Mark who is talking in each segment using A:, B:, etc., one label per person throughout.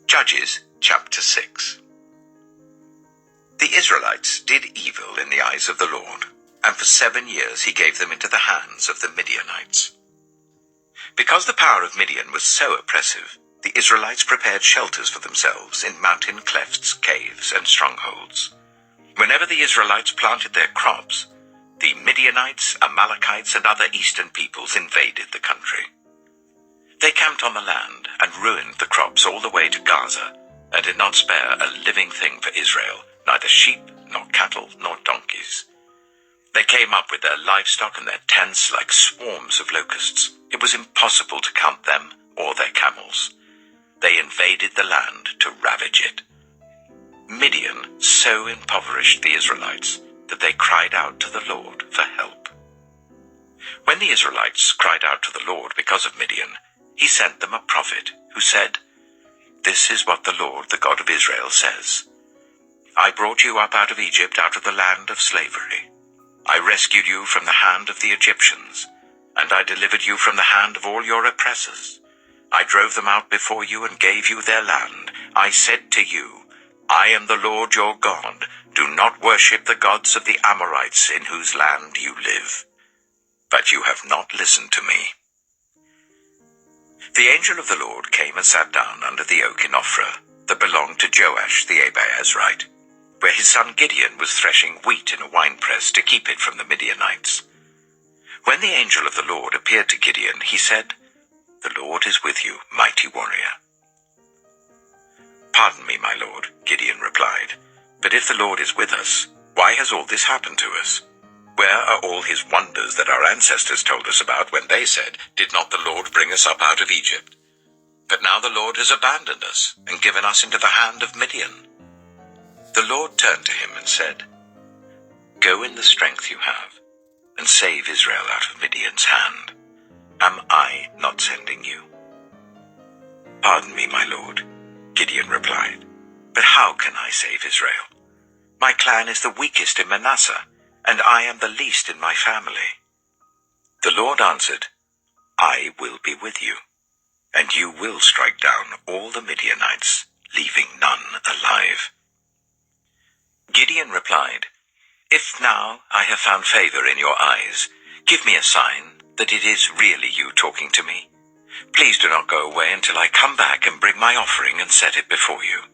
A: Judges chapter 6. The Israelites did evil in the eyes of the Lord, and for 7 years he gave them into the hands of the Midianites. Because the power of Midian was so oppressive, the Israelites prepared shelters for themselves in mountain clefts, caves, and strongholds. Whenever the Israelites planted their crops, the Midianites, Amalekites, and other eastern peoples invaded the country. They camped on the land and ruined the crops all the way to Gaza, and did not spare a living thing for Israel, neither sheep, nor cattle, nor donkeys. They came up with their livestock and their tents like swarms of locusts. It was impossible to count them or their camels. They invaded the land to ravage it. Midian so impoverished the Israelites that they cried out to the Lord for help. When the Israelites cried out to the Lord because of Midian, he sent them a prophet who said, "This is what the Lord, the God of Israel, says. I brought you up out of Egypt, out of the land of slavery. I rescued you from the hand of the Egyptians, and I delivered you from the hand of all your oppressors. I drove them out before you and gave you their land. I said to you, I am the Lord your God. Do not worship the gods of the Amorites in whose land you live. But you have not listened to me." The angel of the Lord came and sat down under the oak in Ophrah that belonged to Joash the Abiezrite, where his son Gideon was threshing wheat in a winepress to keep it from the Midianites. When the angel of the Lord appeared to Gideon, he said, "The Lord is with you, mighty warrior." "Pardon me, my lord," Gideon replied, "but if the Lord is with us, why has all this happened to us? Where are all his wonders that our ancestors told us about when they said, 'Did not the Lord bring us up out of Egypt?' But now the Lord has abandoned us and given us into the hand of Midian." The Lord turned to him and said, "Go in the strength you have, and save Israel out of Midian's hand. Am I not sending you?" "Pardon me, my lord," Gideon replied, "but how can I save Israel? My clan is the weakest in Manasseh, and I am the least in my family." The Lord answered, "I will be with you, and you will strike down all the Midianites, leaving none alive." Gideon replied, "If now I have found favor in your eyes, give me a sign that it is really you talking to me. Please do not go away until I come back and bring my offering and set it before you."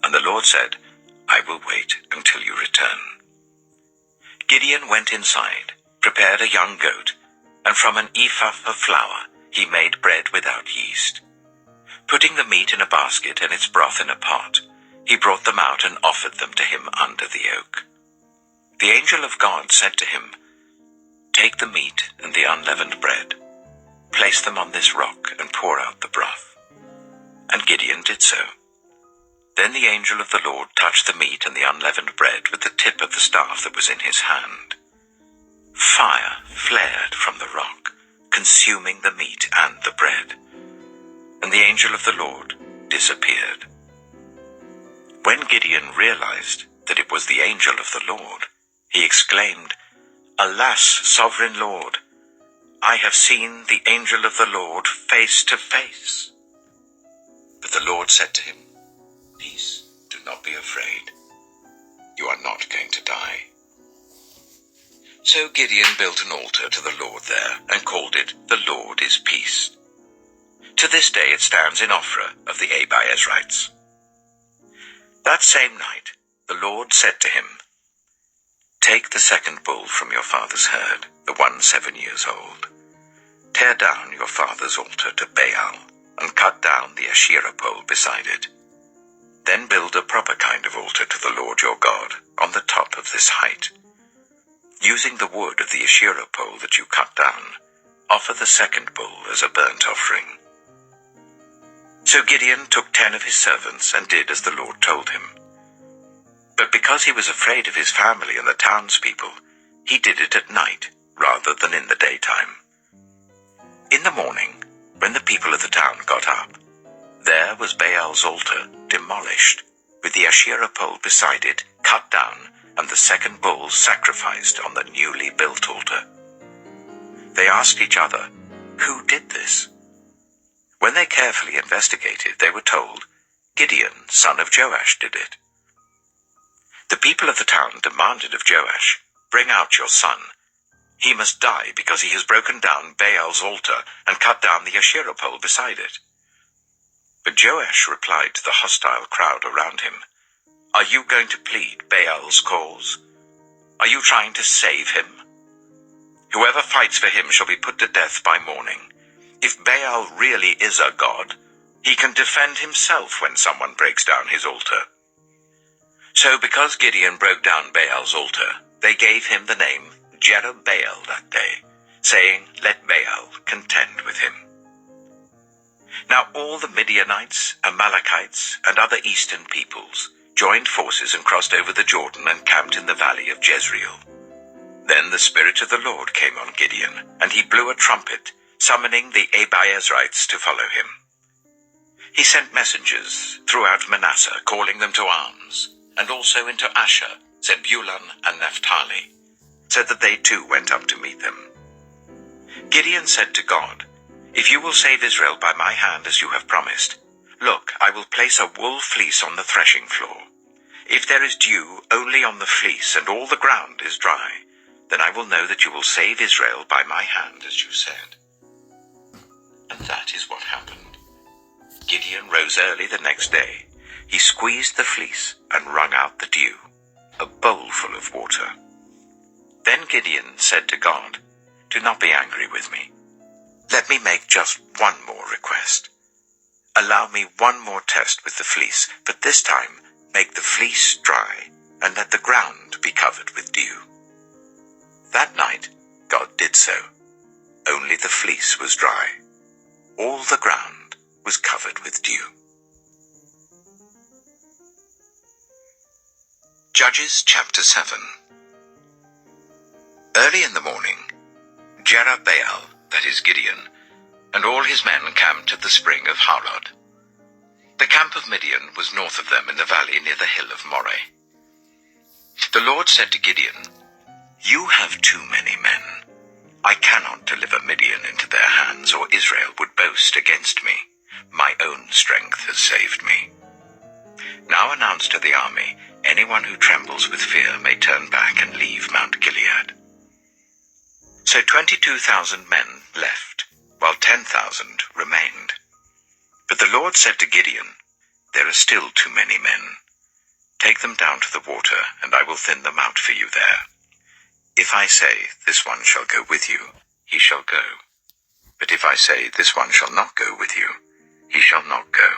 A: And the Lord said, "I will wait until you return." Gideon went inside, prepared a young goat, and from an ephah of flour he made bread without yeast. Putting the meat in a basket and its broth in a pot, he brought them out and offered them to him under the oak. The angel of God said to him, "Take the meat and the unleavened bread, place them on this rock and pour out the broth." And Gideon did so. Then the angel of the Lord touched the meat and the unleavened bread with the tip of the staff that was in his hand. Fire flared from the rock, consuming the meat and the bread, and the angel of the Lord disappeared. When Gideon realized that it was the angel of the Lord, he exclaimed, "Alas, sovereign Lord, I have seen the angel of the Lord face to face." But the Lord said to him, "Peace, do not be afraid. You are not going to die." So Gideon built an altar to the Lord there and called it, "The Lord is Peace." To this day it stands in Ophrah of the Abiezrites. That same night the Lord said to him, "Take the second bull from your father's herd, the one 7 years old. Tear down your father's altar to Baal and cut down the Asherah pole beside it. Then build a proper kind of altar to the Lord your God on the top of this height. Using the wood of the Asherah pole that you cut down, offer the second bull as a burnt offering." So Gideon took 10 of his servants and did as the Lord told him. But because he was afraid of his family and the townspeople, he did it at night rather than in the daytime. In the morning, when the people of the town got up, there was Baal's altar demolished, with the Asherah pole beside it cut down, and the second bull sacrificed on the newly built altar. They asked each other, "Who did this?" When they carefully investigated, they were told Gideon, son of Joash, did it. The people of the town demanded of Joash, "Bring out your son. He must die because he has broken down Baal's altar and cut down the Asherah pole beside it." But Joash replied to the hostile crowd around him, "Are you going to plead Baal's cause? Are you trying to save him? Whoever fights for him shall be put to death by morning. If Baal really is a god, he can defend himself when someone breaks down his altar." So because Gideon broke down Baal's altar, they gave him the name Jerubbaal that day, saying, "Let Baal contend with him." Now all the Midianites, Amalekites, and other eastern peoples joined forces and crossed over the Jordan and camped in the valley of Jezreel. Then the Spirit of the Lord came on Gideon, and he blew a trumpet, summoning the Abiezrites to follow him. He sent messengers throughout Manasseh, calling them to arms, and also into Asher, Zebulun, and Naphtali, so that they too went up to meet them. Gideon said to God, "If you will save Israel by my hand as you have promised, look, I will place a wool fleece on the threshing floor. If there is dew only on the fleece and all the ground is dry, then I will know that you will save Israel by my hand as you said." And that is what happened. Gideon rose early the next day. He squeezed the fleece and wrung out the dew, a bowl full of water. Then Gideon said to God, "Do not be angry with me. Let me make just one more request. Allow me one more test with the fleece, but this time make the fleece dry and let the ground be covered with dew." That night, God did so. Only the fleece was dry. All the ground was covered with dew. Judges chapter 7. Early in the morning, Jerubbaal, that is Gideon, and all his men camped at the spring of Harod. The camp of Midian was north of them in the valley near the hill of Moreh. The Lord said to Gideon, "You have too many men. I cannot deliver Midian into their hands, or Israel would boast against me. My own strength has saved me. Now announce to the army, anyone who trembles with fear may turn back and leave Mount Gilead." So 22,000 men left, while 10,000 remained. But the Lord said to Gideon, "There are still too many men. Take them down to the water, and I will thin them out for you there. If I say, 'This one shall go with you,' he shall go. But if I say, 'This one shall not go with you,' he shall not go."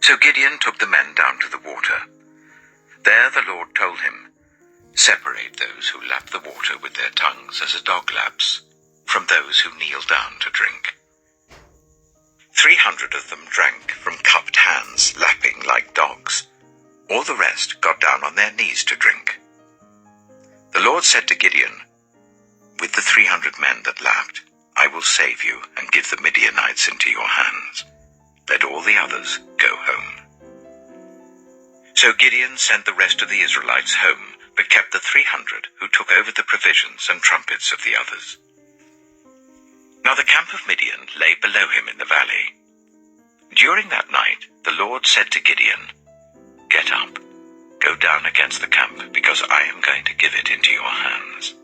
A: So Gideon took the men down to the water. There the Lord told him, "Separate those who lap the water with their tongues as a dog laps, from those who kneel down to drink." 300 of them drank from cupped hands, lapping like dogs. All the rest got down on their knees to drink. The Lord said to Gideon, "With the 300 men that lapped, I will save you and give the Midianites into your hands. Let all the others go home." So Gideon sent the rest of the Israelites home, but kept the 300 who took over the provisions and trumpets of the others. Now the camp of Midian lay below him in the valley. During that night, the Lord said to Gideon, "Get up, go down against the camp, because I am going to give it into your hands.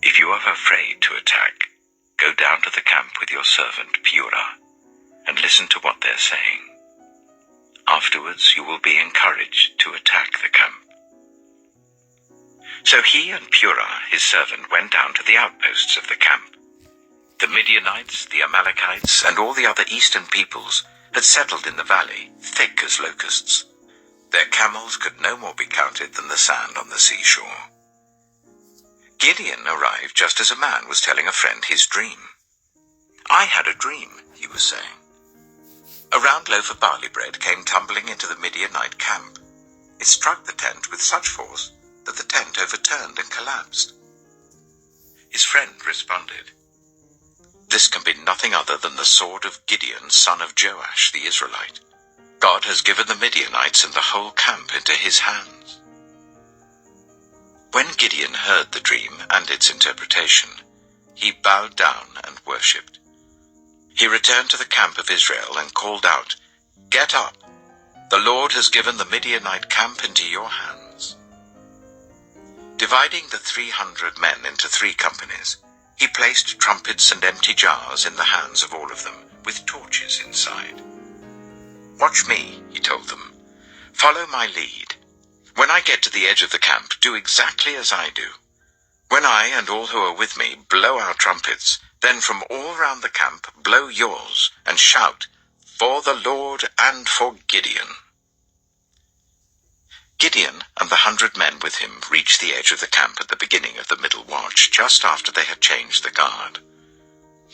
A: If you are afraid to attack, go down to the camp with your servant Purah, and listen to what they're saying. Afterwards you will be encouraged to attack the camp." So he and Purah, his servant, went down to the outposts of the camp. The Midianites, the Amalekites, and all the other eastern peoples had settled in the valley, thick as locusts. Their camels could no more be counted than the sand on the seashore. Gideon arrived just as a man was telling a friend his dream. "I had a dream," he was saying. "A round loaf of barley bread came tumbling into the Midianite camp. It struck the tent with such force that the tent overturned and collapsed." His friend responded, "This can be nothing other than the sword of Gideon, son of Joash, the Israelite. God has given the Midianites and the whole camp into his hands." When Gideon heard the dream and its interpretation, he bowed down and worshipped. He returned to the camp of Israel and called out, "Get up, "The Lord has given the Midianite camp into your hands." Dividing the 300 men into 3 companies, he placed trumpets and empty jars in the hands of all of them, with torches inside. "Watch me," he told them. "Follow my lead. When I get to the edge of the camp, do exactly as I do. When I and all who are with me blow our trumpets, then from all round the camp blow yours and shout, 'For the Lord and for Gideon.'" Gideon and the 100 men with him reached the edge of the camp at the beginning of the middle watch, just after they had changed the guard.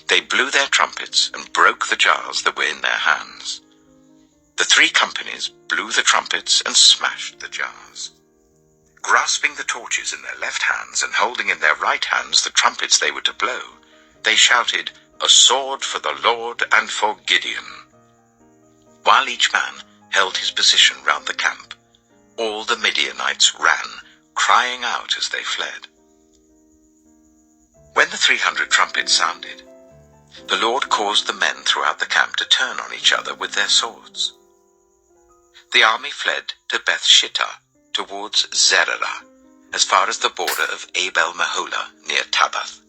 A: They blew their trumpets and broke the jars that were in their hands. The 3 companies blew the trumpets and smashed the jars. Grasping the torches in their left hands and holding in their right hands the trumpets they were to blow, they shouted, "A sword for the Lord and for Gideon." While each man held his position round the camp, all the Midianites ran, crying out as they fled. When the 300 trumpets sounded, the Lord caused the men throughout the camp to turn on each other with their swords. The army fled to Beth-shittah, towards Zererah, as far as the border of Abel-Meholah near Tabbath.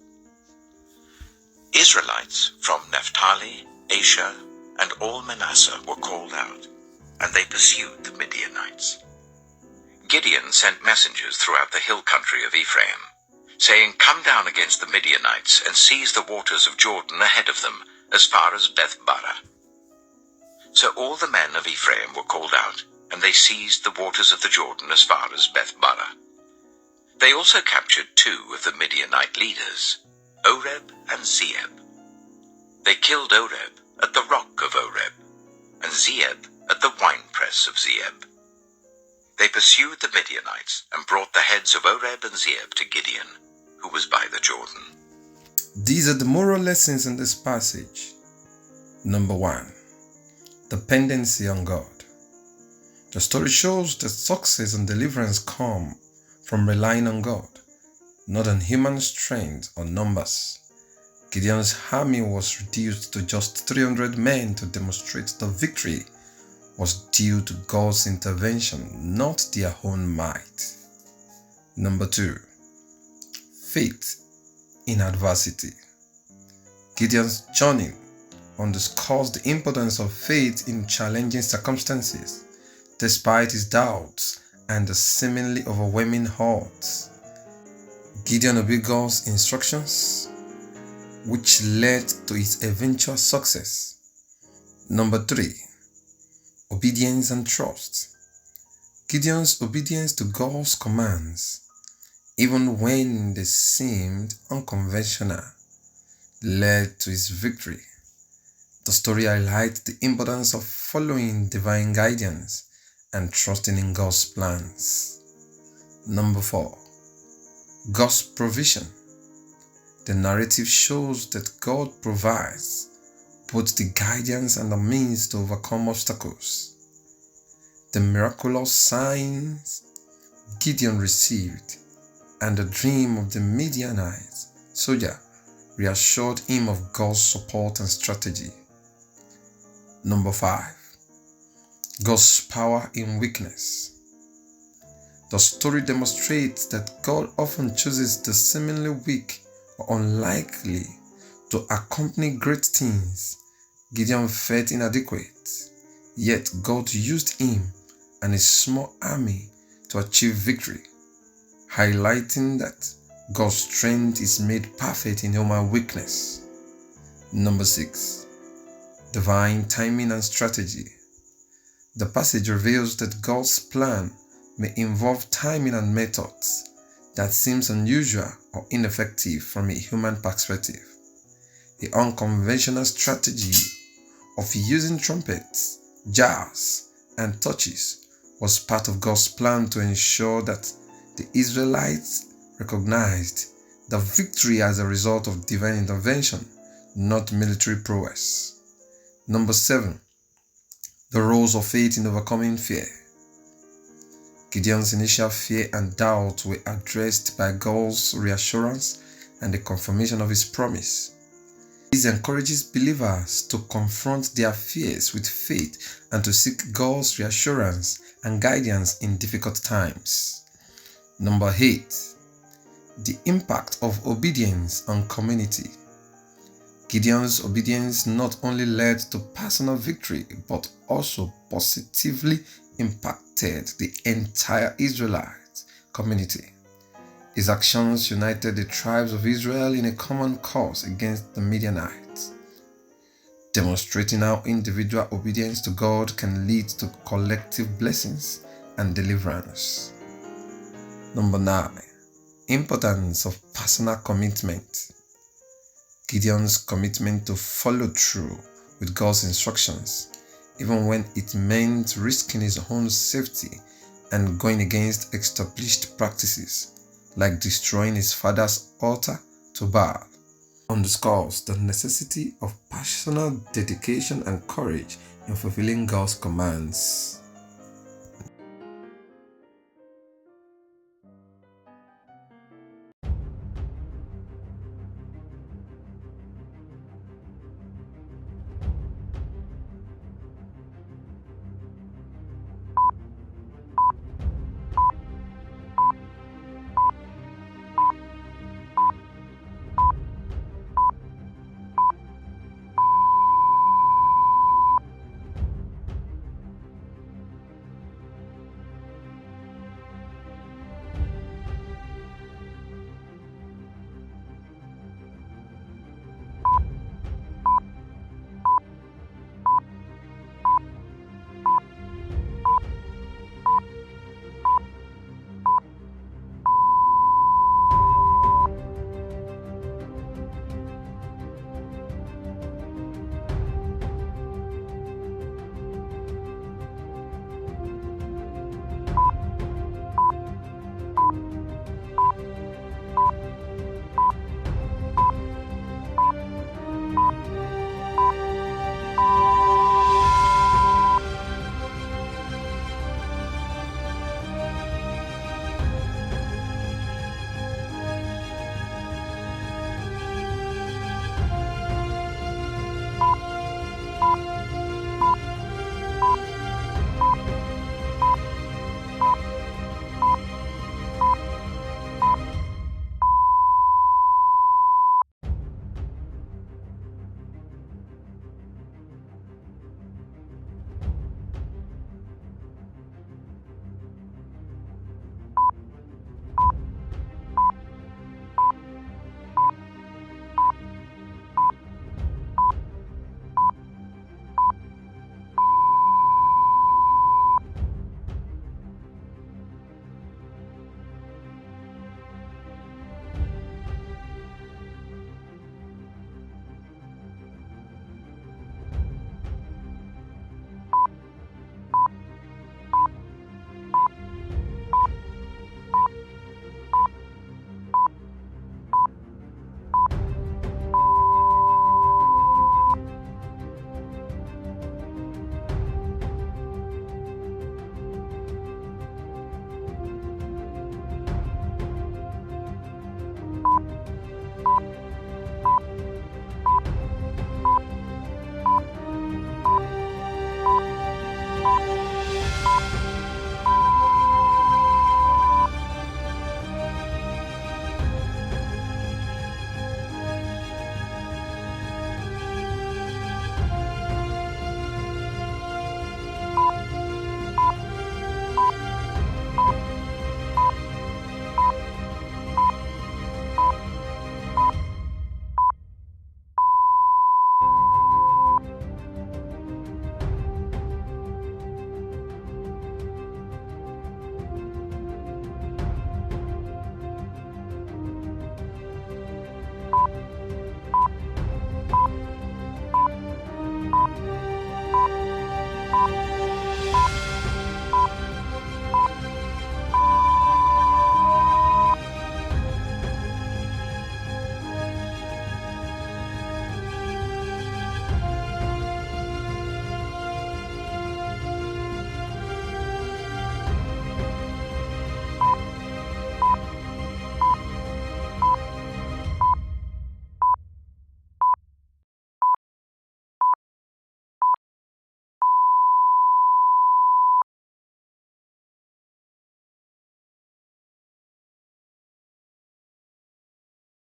A: Israelites from Naphtali, Asher, and all Manasseh were called out, and they pursued the Midianites. Gideon sent messengers throughout the hill country of Ephraim, saying, "Come down against the Midianites and seize the waters of Jordan ahead of them, as far as Beth-barah." So all the men of Ephraim were called out, and they seized the waters of the Jordan as far as Beth-barah. They also captured 2 of the Midianite leaders, Oreb and Zeeb. They killed Oreb at the rock of Oreb, and Zeeb at the winepress of Zeeb. They pursued the Midianites and brought the heads of Oreb and Zeeb to Gideon, who was by the Jordan.
B: These are the moral lessons in this passage. Number 1. Dependency on God. The story shows that success and deliverance come from relying on God, not on human strength or numbers. Gideon's army was reduced to just 300 men to demonstrate the victory was due to God's intervention, not their own might. Number 2. Faith in adversity. Gideon's journey underscores the importance of faith in challenging circumstances, despite his doubts and the seemingly overwhelming odds. Gideon obeyed God's instructions, which led to his eventual success. Number 3. Obedience and trust. Gideon's obedience to God's commands, even when they seemed unconventional, led to his victory. The story highlights the importance of following divine guidance and trusting in God's plans. Number 4. God's provision. The narrative shows that God provides both the guidance and the means to overcome obstacles. The miraculous signs Gideon received and the dream of the Midianite soldier reassured him of God's support and strategy. Number 5. God's power in weakness. The story demonstrates that God often chooses the seemingly weak or unlikely to accompany great things. Gideon felt inadequate, yet God used him and his small army to achieve victory, highlighting that God's strength is made perfect in human weakness. Number 6. Divine timing and strategy. The passage reveals that God's plan may involve timing and methods that seems unusual or ineffective from a human perspective. The unconventional strategy of using trumpets, jars, and torches was part of God's plan to ensure that the Israelites recognized the victory as a result of divine intervention, not military prowess. Number 7. The roles of faith in overcoming fear. Gideon's initial fear and doubt were addressed by God's reassurance and the confirmation of his promise. This encourages believers to confront their fears with faith and to seek God's reassurance and guidance in difficult times. Number 8. The impact of obedience on community. Gideon's obedience not only led to personal victory but also positively impacted the entire Israelite community. His actions united the tribes of Israel in a common cause against the Midianites, demonstrating how individual obedience to God can lead to collective blessings and deliverance. Number 9. Importance of personal commitment. Gideon's commitment to follow through with God's instructions, even when it meant risking his own safety and going against established practices, like destroying his father's altar to Baal, underscores the necessity of personal dedication and courage in fulfilling God's commands.